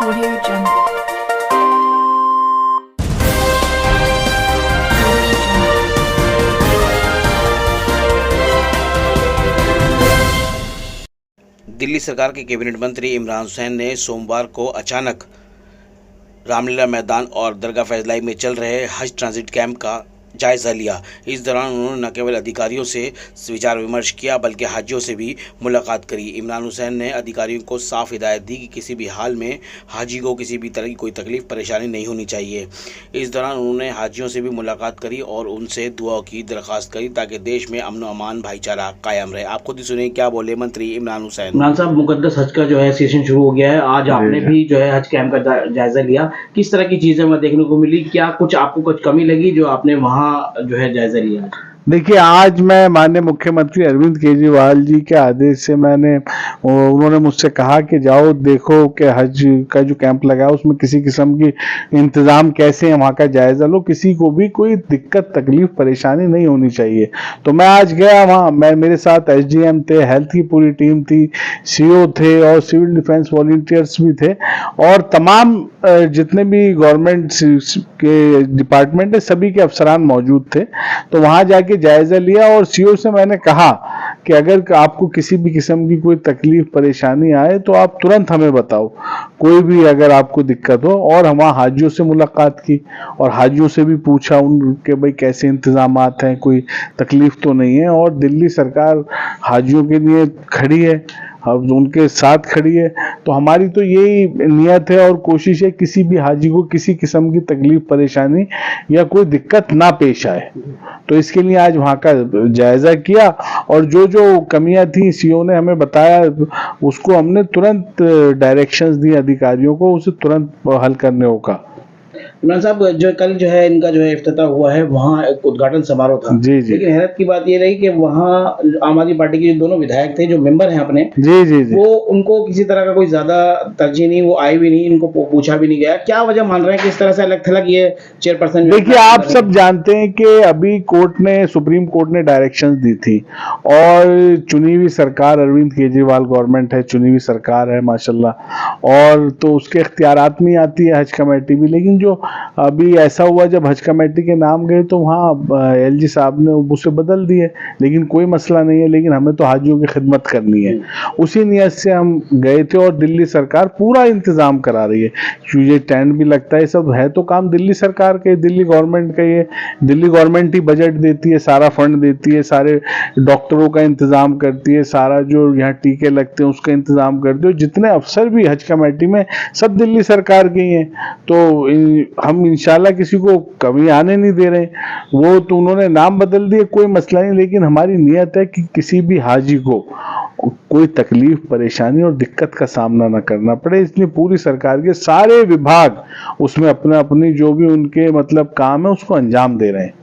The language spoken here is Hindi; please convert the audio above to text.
Audio Jungle. दिल्ली सरकार के कैबिनेट मंत्री इमरान हुसैन ने सोमवार को अचानक रामलीला मैदान और दरगाह फैजलाई में चल रहे हज ट्रांजिट कैंप का जायज़ा लिया। इस दौरान उन्होंने न केवल अधिकारियों से विचार विमर्श किया बल्कि हाजियों से भी मुलाकात करी। इमरान हुसैन ने अधिकारियों को साफ हिदायत दी कि किसी भी हाल में हाजी को किसी भी तरह की कोई तकलीफ परेशानी नहीं होनी चाहिए। इस दौरान उन्होंने हाजियों से भी मुलाकात करी और उनसे दुआ की दरख्वास्त करी ताकि देश में अमन अमान भाईचारा कायम रहे। आप खुद ही सुनिए क्या बोले मंत्री इमरान हुसैन। इमरान साहब, मुकद्दस हज का जो है सेशन शुरू हो गया है। आज आपने भी जो है हज कैंप का जायजा लिया, किस तरह की चीजें वहाँ देखने को मिली? क्या कुछ आपको कुछ कमी लगी जो आपने वहाँ जो है जायजा लिया? देखिए, आज मैं माननीय मुख्यमंत्री अरविंद केजरीवाल जी के आदेश से उन्होंने मुझसे कहा कि जाओ देखो कि हज का जो कैंप लगा है उसमें किसी किस्म की इंतजाम कैसे है, वहाँ का जायजा लो, किसी को भी कोई दिक्कत तकलीफ परेशानी नहीं होनी चाहिए। तो मैं आज गया वहाँ, मेरे साथ एसडीएम थे, हेल्थ की पूरी टीम थी, सीओ थे और सिविल डिफेंस वॉलंटियर्स भी थे और तमाम जितने भी गवर्नमेंट के डिपार्टमेंट है सभी के अफसरान मौजूद थे। तो वहाँ जाके जायजा लिया और सीओ से मैंने कहा कि अगर आपको किसी भी किस्म की कोई तकलीफ परेशानी आए तो आप तुरंत हमें बताओ, कोई भी अगर आपको दिक्कत हो। और हम वहाँ हाजियों से मुलाकात की और हाजियों से भी पूछा उनके भाई कैसे इंतजामात हैं, कोई तकलीफ तो नहीं है। और दिल्ली सरकार हाजियों के लिए खड़ी है, अब उनके साथ खड़ी है। तो हमारी तो यही नियत है और कोशिश है किसी भी हाजी को किसी किस्म की तकलीफ परेशानी या कोई दिक्कत ना पेश आए। तो इसके लिए आज वहाँ का जायजा किया और जो जो कमियां थी सीओ ने हमें बताया उसको हमने तुरंत डायरेक्शंस दी अधिकारियों को, उसे तुरंत हल करने को कहा। इमरान साहब, जो कल जो है इनका जो है इफ्तिताह हुआ है, वहाँ एक उद्घाटन समारोह था। जी जी। लेकिन हैरत की बात ये रही कि वहाँ आम आदमी पार्टी के जो दोनों विधायक थे, जो मेंबर हैं अपने, जी जी जी, वो उनको किसी तरह का कोई ज्यादा तरजीह नहीं, वो आए भी नहीं, इनको पूछा भी नहीं गया। क्या वजह मान रहे हैं कि इस तरह से अलग थलग ये चेयरपर्सन? देखिए, आप सब जानते हैं कि अभी सुप्रीम कोर्ट ने डायरेक्शंस दी थी और चुनी हुई सरकार अरविंद केजरीवाल गवर्नमेंट है, चुनी हुई सरकार है माशाल्लाह, और तो उसके इख्तियारात में आती है हज कमेटी भी। लेकिन जो अभी ऐसा हुआ जब हज कमेटी के नाम गए तो वहाँ एलजी साहब ने उसे बदल दिए, लेकिन कोई मसला नहीं है। लेकिन हमें तो हाजियों की खिदमत करनी है, उसी नियत से हम गए थे और दिल्ली सरकार पूरा इंतजाम करा रही है। ये टेंट भी लगता है, सब है तो काम दिल्ली सरकार के, दिल्ली गवर्नमेंट का। ये दिल्ली गवर्नमेंट ही बजट देती है, सारा फंड देती है, सारे डॉक्टरों का इंतजाम करती है, सारा जो यहाँ टीके लगते हैं उसका इंतजाम करती है। जितने अफसर भी हज कमेटी में सब दिल्ली सरकार के ही हैं। तो हम इंशाल्लाह किसी को कमी आने नहीं दे रहे। वो तो उन्होंने नाम बदल दिए, कोई मसला नहीं, लेकिन हमारी नियत है कि किसी भी हाजी को कोई तकलीफ परेशानी और दिक्कत का सामना न करना पड़े। इसलिए पूरी सरकार के सारे विभाग उसमें अपनी जो भी उनके मतलब काम है उसको अंजाम दे रहे हैं।